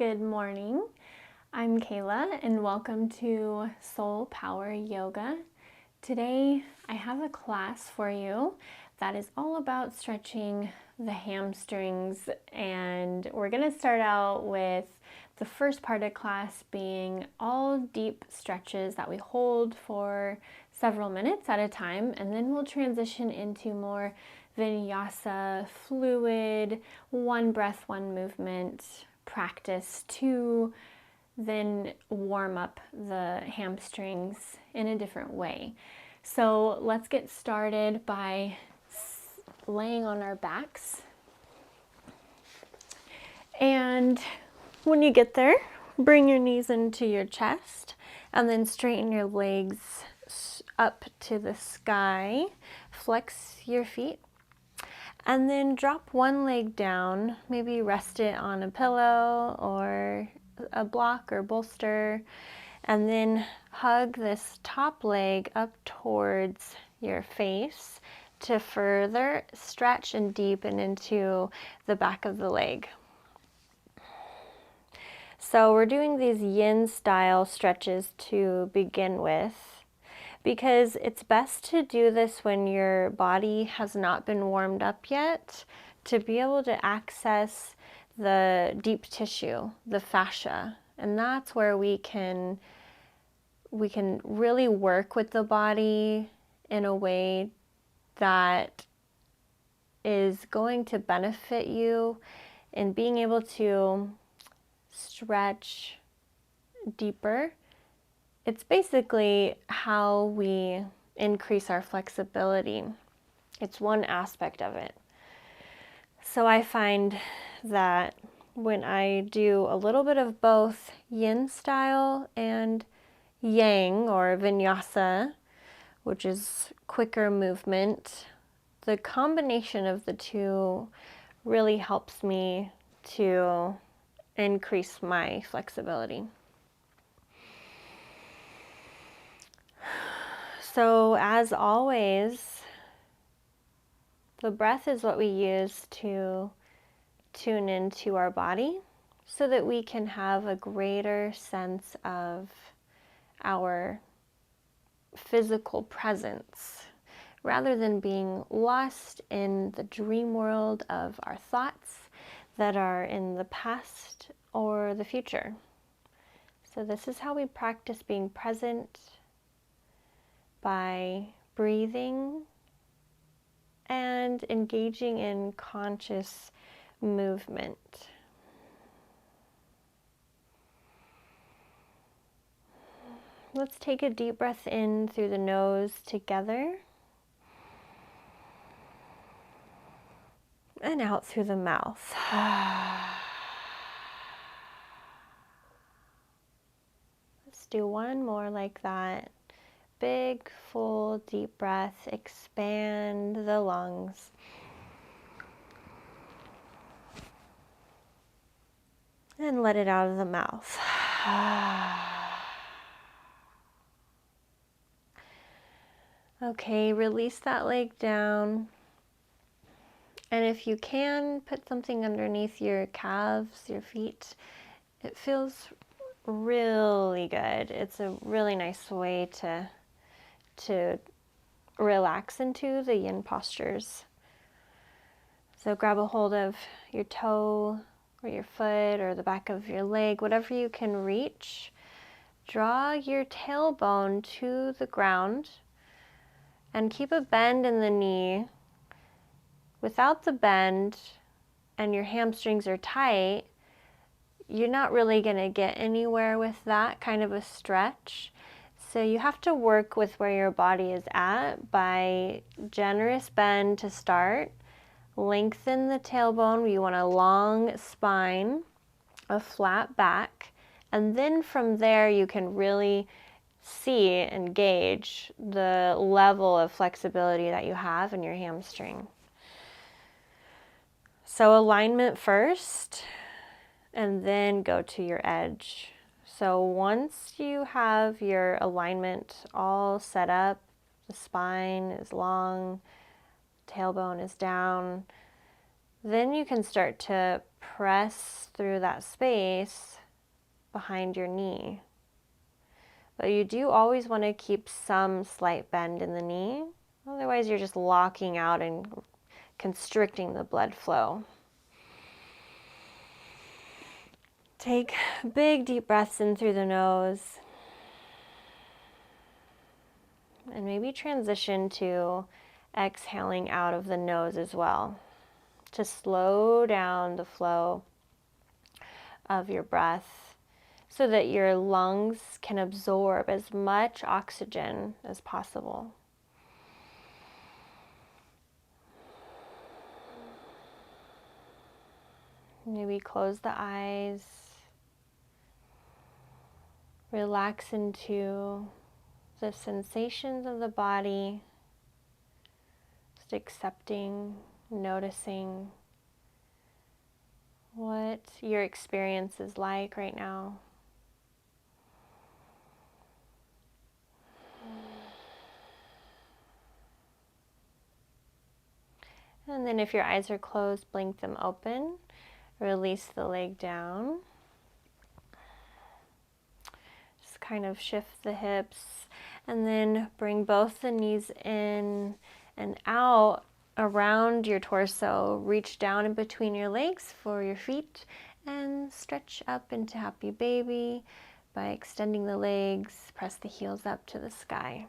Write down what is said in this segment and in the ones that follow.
Good morning. I'm Kayla and welcome to Soul Power Yoga. Today I have a class for you that is all about stretching the hamstrings, and we're going to start out with the first part of class being all deep stretches that we hold for several minutes at a time, and then we'll transition into more Vinyasa, fluid, one breath, one movement practice to then warm up the hamstrings in a different way. So let's get started by laying on our backs. And when you get there, bring your knees into your chest and then straighten your legs up to the sky. Flex your feet. And then drop one leg down, maybe rest it on a pillow or a block or bolster, and then hug this top leg up towards your face to further stretch and deepen into the back of the leg. So we're doing these yin style stretches to begin with, because it's best to do this when your body has not been warmed up yet, to be able to access the deep tissue, the fascia. And that's where we can really work with the body in a way that is going to benefit you in being able to stretch deeper. It's basically how we increase our flexibility. It's one aspect of it. So I find that when I do a little bit of both yin style and yang or vinyasa, which is quicker movement, the combination of the two really helps me to increase my flexibility. So as always, the breath is what we use to tune into our body so that we can have a greater sense of our physical presence, rather than being lost in the dream world of our thoughts that are in the past or the future. So this is how we practice being present, by breathing and engaging in conscious movement. Let's take a deep breath in through the nose together and out through the mouth. Let's do one more like that. Big, full, deep breath. Expand the lungs. And let it out of the mouth. Okay, release that leg down. And if you can, put something underneath your calves, your feet. It feels really good. It's a really nice way to relax into the yin postures. So grab a hold of your toe or your foot or the back of your leg, whatever you can reach. Draw your tailbone to the ground and keep a bend in the knee. Without the bend and your hamstrings are tight, you're not really going to get anywhere with that kind of a stretch. So you have to work with where your body is at by generous bend to start. Lengthen the tailbone. You want a long spine, a flat back, and then from there you can really see and gauge the level of flexibility that you have in your hamstring. So alignment first, and then go to your edge. So once you have your alignment all set up, the spine is long, tailbone is down, Then you can start to press through that space behind your knee. But you do always want to keep some slight bend in the knee. Otherwise, you're just locking out and constricting the blood flow. Take big deep breaths in through the nose. And maybe transition to exhaling out of the nose as well, to slow down the flow of your breath so that your lungs can absorb as much oxygen as possible. Maybe close the eyes, relax into the sensations of the body, just accepting, noticing what your experience is like right now. And then if your eyes are closed, blink them open. Release the leg down. Just kind of shift the hips and then bring both the knees in and out around your torso. Reach down in between your legs for your feet and stretch up into happy baby by extending the legs. Press the heels up to the sky.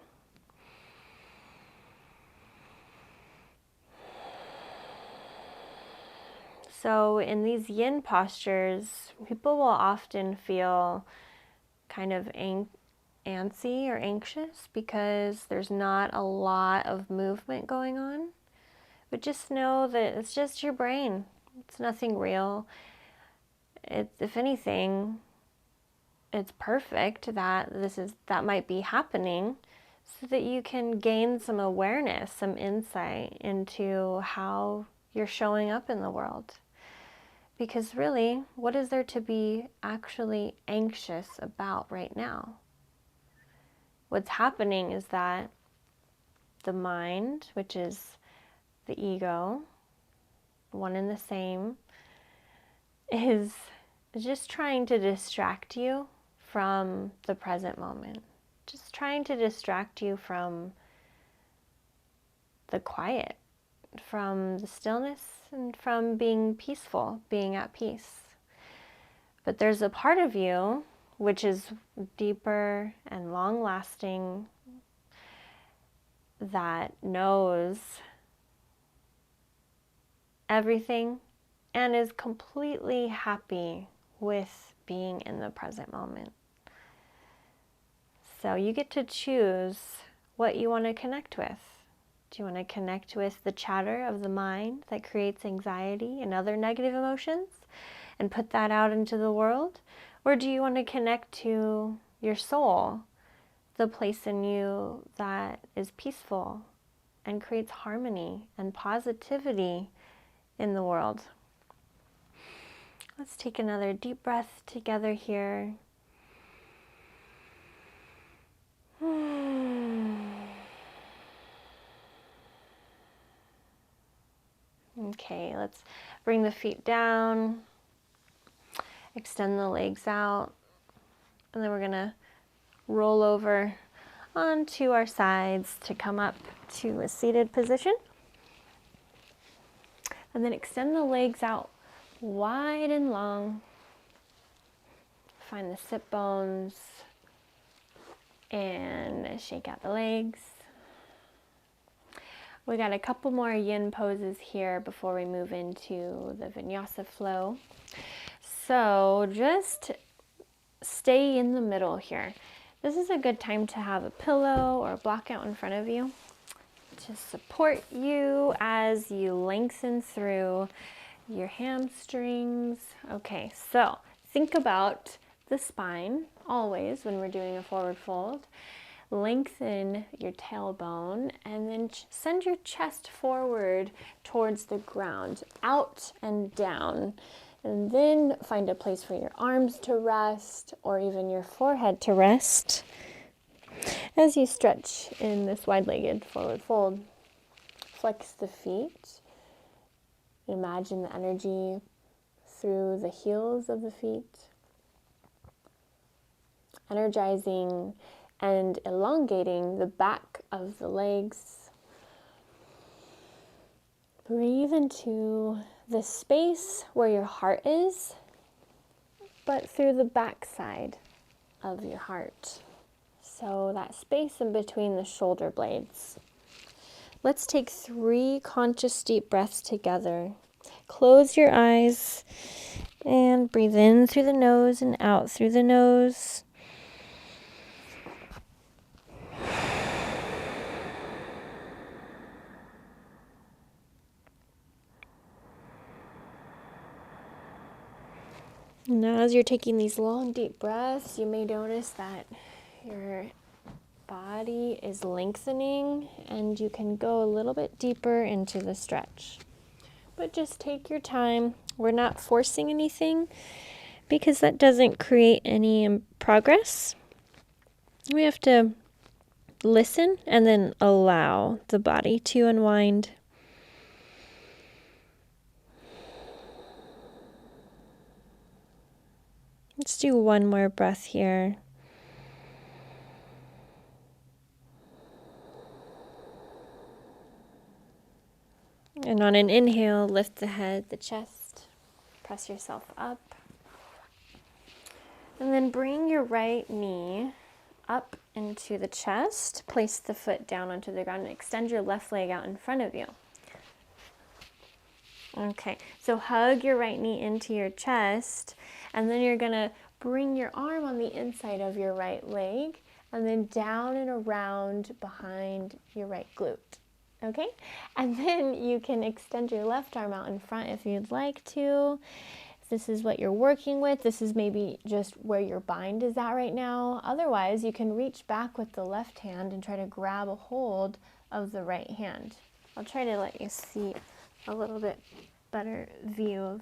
So in these yin postures, people will often feel kind of antsy or anxious because there's not a lot of movement going on. But just know that it's just your brain. It's nothing real. If anything, it's perfect that that might be happening so that you can gain some awareness, some insight into how you're showing up in the world. Because really, what is there to be actually anxious about right now? What's happening is that the mind, which is the ego, one and the same, is just trying to distract you from the present moment. Just trying to distract you from the quiet, from the stillness, and from being peaceful, being at peace. But there's a part of you which is deeper and long-lasting that knows everything and is completely happy with being in the present moment. So you get to choose what you want to connect with. Do you want to connect with the chatter of the mind that creates anxiety and other negative emotions and put that out into the world? Or do you want to connect to your soul, the place in you that is peaceful and creates harmony and positivity in the world? Let's take another deep breath together here. Okay, let's bring the feet down, extend the legs out, and then we're gonna roll over onto our sides to come up to a seated position. And then extend the legs out wide and long. Find the sit bones and shake out the legs. We got a couple more yin poses here before we move into the Vinyasa flow. So just stay in the middle here. This is a good time to have a pillow or a block out in front of you to support you as you lengthen through your hamstrings. Okay, so think about the spine always when we're doing a forward fold. Lengthen your tailbone and then send your chest forward towards the ground, out and down. And then find a place for your arms to rest or even your forehead to rest as you stretch in this wide-legged forward fold. Flex the feet Imagine the energy through the heels of the feet, energizing and elongating the back of the legs. Breathe into the space where your heart is, but through the back side of your heart. So that space in between the shoulder blades. Let's take 3 conscious deep breaths together. Close your eyes and breathe in through the nose and out through the nose. Now, as you're taking these long, deep breaths, you may notice that your body is lengthening and you can go a little bit deeper into the stretch. But just take your time. We're not forcing anything because that doesn't create any progress. We have to listen and then allow the body to unwind. Let's do one more breath here. And on an inhale, lift the head, the chest, press yourself up. And then bring your right knee up into the chest. Place the foot down onto the ground and extend your left leg out in front of you. Okay, so hug your right knee into your chest, and then you're going to bring your arm on the inside of your right leg, and then down and around behind your right glute. Okay, and then you can extend your left arm out in front if you'd like to. If this is what you're working with, this is maybe just where your bind is at right now. Otherwise, you can reach back with the left hand and try to grab a hold of the right hand. I'll try to let you see a little bit better view of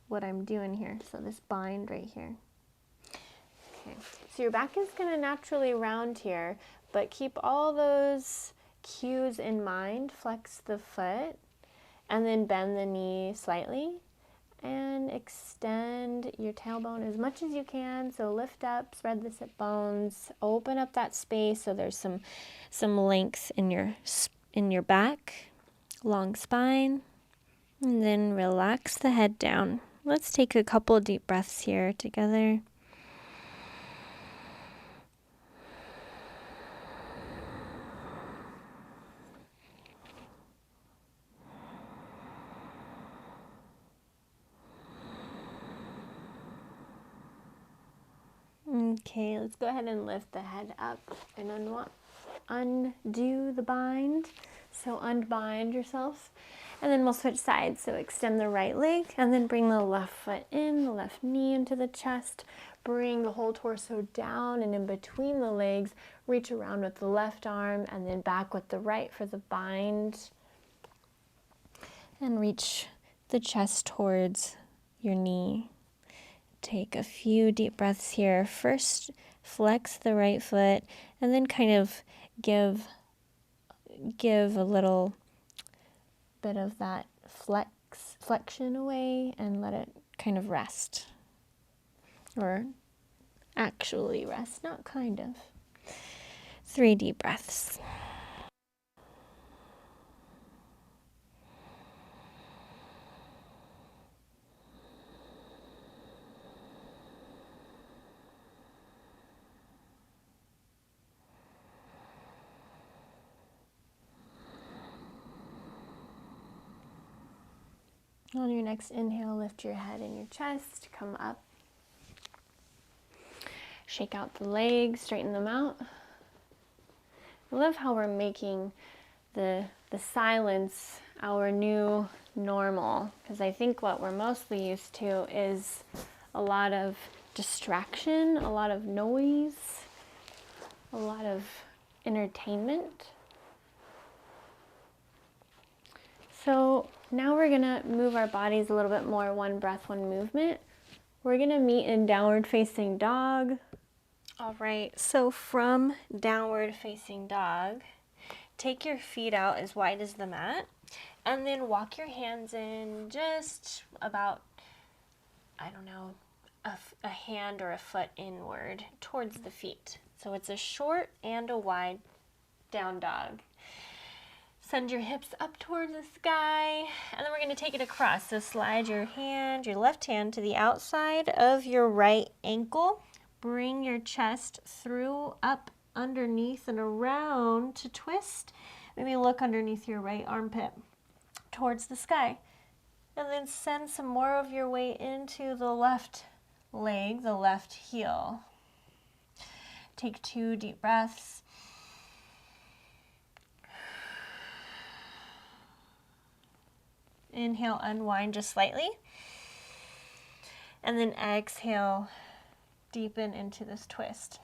what I'm doing here. So this bind right here. Okay, so your back is going to naturally round here, but keep all those cues in mind. Flex the foot and then bend the knee slightly and extend your tailbone as much as you can. So lift up, spread the sit bones, open up that space so there's some length in your back, long spine, and then relax the head down. Let's take a couple deep breaths here together. Okay, let's go ahead and lift the head up and undo the bind. So unbind yourself. And then we'll switch sides. So extend the right leg and then bring the left foot in, the left knee into the chest. Bring the whole torso down and in between the legs. Reach around with the left arm and then back with the right for the bind. And reach the chest towards your knee. Take a few deep breaths here. First, flex the right foot and then kind of give a little bit of that flexion away and let it kind of rest. Or actually rest, not kind of. 3 deep breaths. On your next inhale, lift your head and your chest, come up. Shake out the legs, straighten them out. I love how we're making the silence our new normal, because I think what we're mostly used to is a lot of distraction, a lot of noise, a lot of entertainment. So now we're gonna move our bodies a little bit more, one breath, one movement. We're gonna meet in downward facing dog. All right, so from downward facing dog, take your feet out as wide as the mat And then walk your hands in just about, I don't know, a hand or a foot inward towards the feet. So it's a short and a wide down dog. Send your hips up towards the sky, and then we're going to take it across. So slide your hand, your left hand, to the outside of your right ankle. Bring your chest through, up, underneath, and around to twist. Maybe look underneath your right armpit towards the sky. And then send some more of your weight into the left leg, the left heel. Take 2 deep breaths. Inhale, unwind just slightly. And then exhale, deepen into this twist.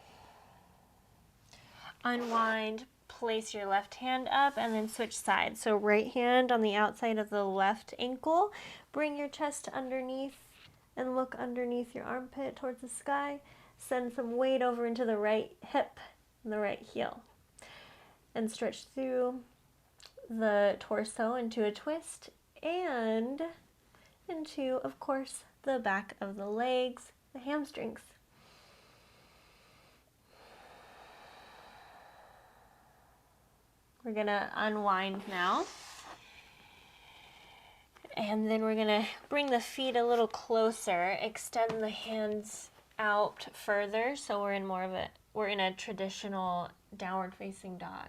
Unwind, place your left hand up, and then switch sides. So right hand on the outside of the left ankle. Bring your chest underneath and look underneath your armpit towards the sky. Send some weight over into the right hip and the right heel. And stretch through the torso into a twist and into, of course, the back of the legs, the hamstrings. We're gonna unwind now. And then we're gonna bring the feet a little closer, extend the hands out further, so we're in a traditional downward facing dog.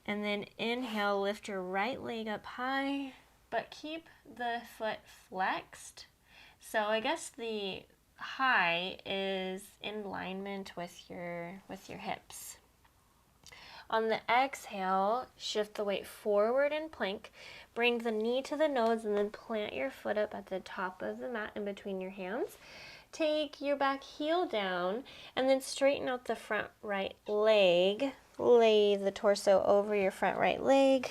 And then inhale, lift your right leg up high, but keep the foot flexed. So I guess the high is in alignment with your hips. On the exhale, shift the weight forward in plank. Bring the knee to the nose and then plant your foot up at the top of the mat in between your hands. Take your back heel down and then straighten out the front right leg. Lay the torso over your front right leg.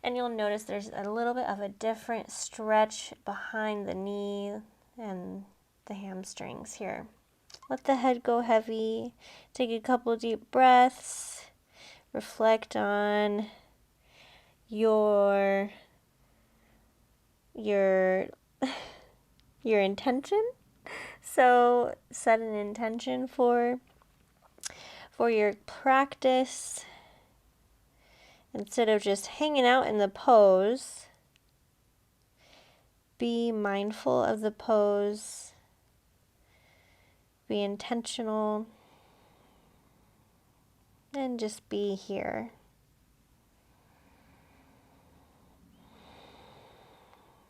And you'll notice there's a little bit of a different stretch behind the knee and the hamstrings here. Let the head go heavy. Take a couple deep breaths. Reflect on your intention. So set an intention for your practice. Instead of just hanging out in the pose, be mindful of the pose. Be intentional. And just be here.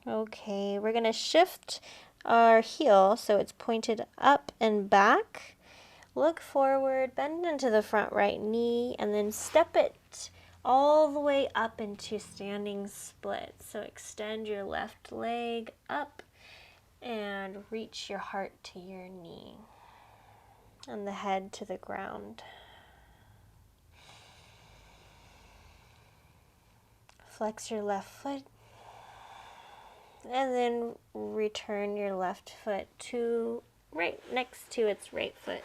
Okay, we're going to shift our heel so it's pointed up and back. Look forward, bend into the front right knee, and then step it all the way up into standing split. So extend your left leg up and reach your heart to your knee and the head to the ground. Flex your left foot and then return your left foot to right next to its right foot.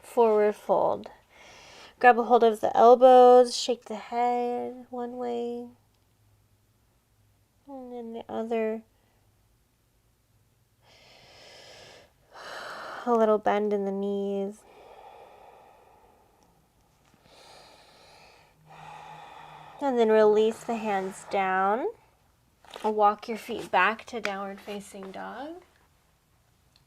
Forward fold. Grab a hold of the elbows, shake the head one way and then the other. A little bend in the knees. And then release the hands down. Walk your feet back to downward facing dog.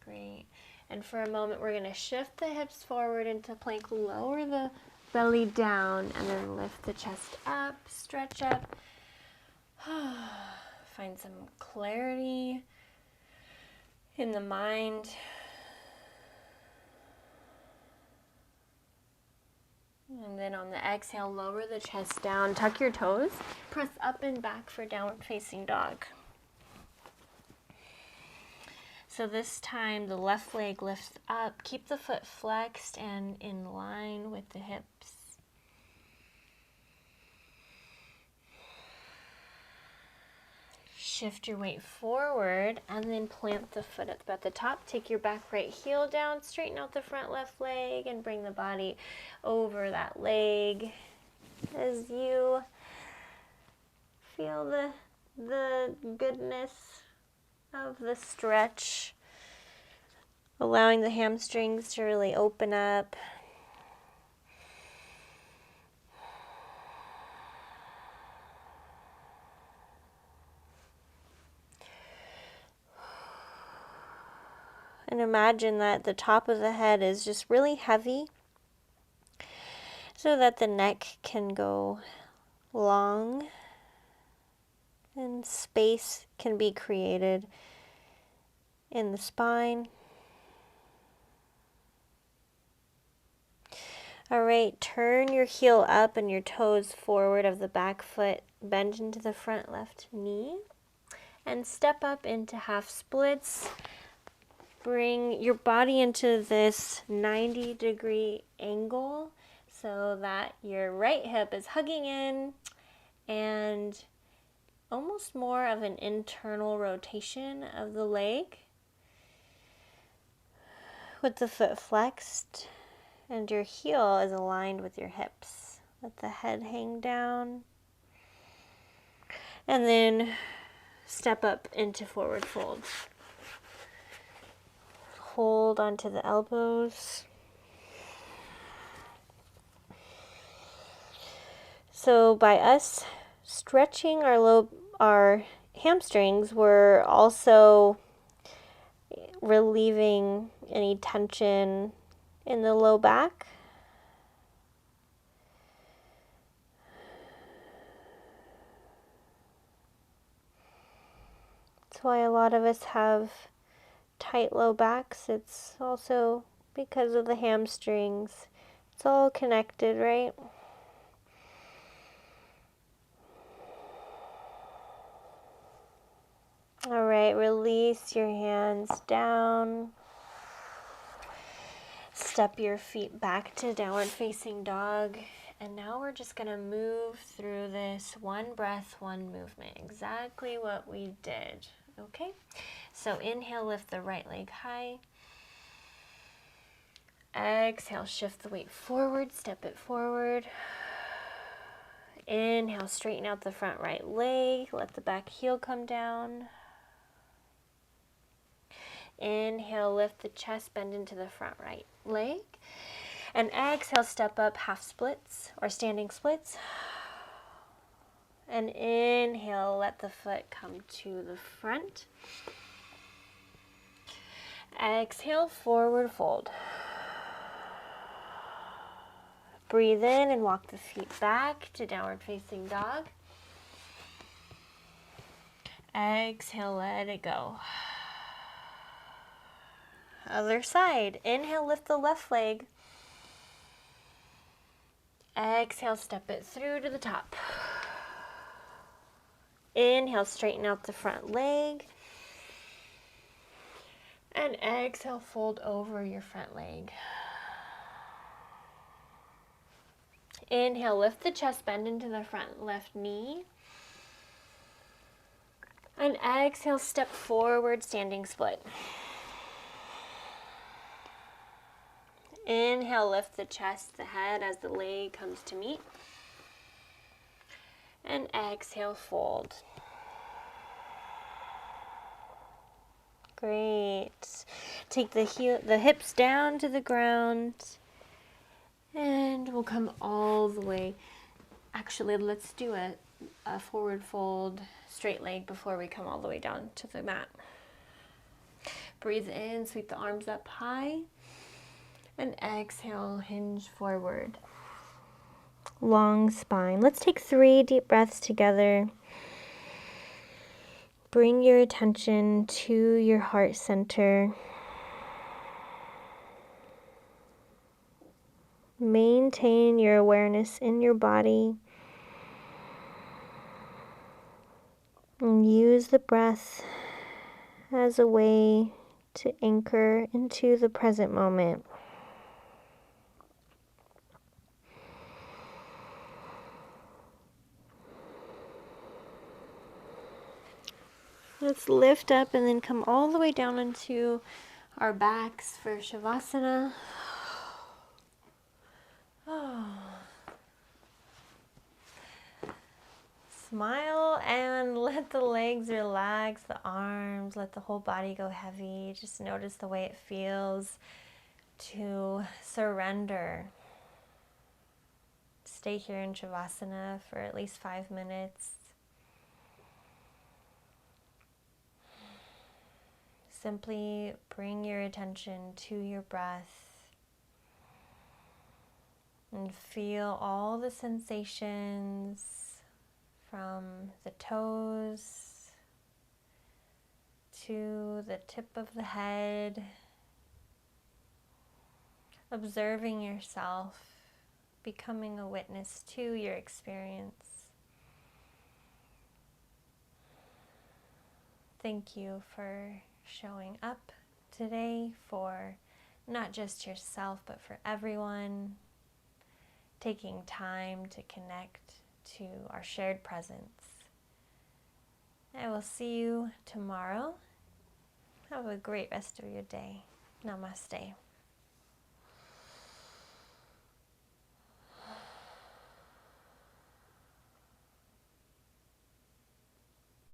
Great. And for a moment, we're going to shift the hips forward into plank. Lower the belly down and then lift the chest up. Stretch up. Find some clarity in the mind. And then on the exhale, lower the chest down, tuck your toes, press up and back for downward facing dog. So this time the left leg lifts up, keep the foot flexed and in line with the hips. Shift your weight forward and then plant the foot up at the top. Take your back right heel down, straighten out the front left leg and bring the body over that leg as you Feel the goodness of the stretch, allowing the hamstrings to really open up. And imagine that the top of the head is just really heavy so that the neck can go long and space can be created in the spine. All right, turn your heel up and your toes forward of the back foot. Bend into the front left knee and step up into half splits. Bring your body into this 90-degree angle so that your right hip is hugging in and almost more of an internal rotation of the leg with the foot flexed, and your heel is aligned with your hips. Let the head hang down. And then step up into forward fold. Hold onto the elbows. So by us stretching our hamstrings, we're also relieving any tension in the low back. That's why a lot of us have tight low backs. It's also because of the hamstrings. It's all connected, right? All right, release your hands down. Step your feet back to downward facing dog. And now we're just gonna move through this one breath, one movement. Exactly what we did, okay? So inhale, lift the right leg high. Exhale, shift the weight forward, step it forward. Inhale, straighten out the front right leg. Let the back heel come down. Inhale, lift the chest, bend into the front right leg. And exhale, step up half splits or standing splits. And inhale, let the foot come to the front. Exhale, forward fold. Breathe in and walk the feet back to downward facing dog. Exhale, let it go. Other side. Inhale, lift the left leg. Exhale, step it through to the top. Inhale, straighten out the front leg. And exhale, fold over your front leg. Inhale, lift the chest, bend into the front left knee. And exhale, step forward, standing split. Inhale, lift the chest, the head as the leg comes to meet. And exhale, fold. Great. Take the hips down to the ground. And we'll come all the way. Actually, let's do a forward fold, straight leg before we come all the way down to the mat. Breathe in, sweep the arms up high. And exhale, hinge forward. Long spine. Let's take 3 deep breaths together. Bring your attention to your heart center. Maintain your awareness in your body. And use the breath as a way to anchor into the present moment. Let's lift up and then come all the way down into our backs for savasana. Smile and let the legs relax, the arms, let the whole body go heavy. Just notice the way it feels to surrender. Stay here in Shavasana for at least 5 minutes. Simply bring your attention to your breath and feel all the sensations from the toes to the tip of the head, observing yourself, becoming a witness to your experience. Thank you for showing up today for not just yourself, but for everyone, taking time to connect to our shared presence. I will see you tomorrow. Have a great rest of your day. Namaste.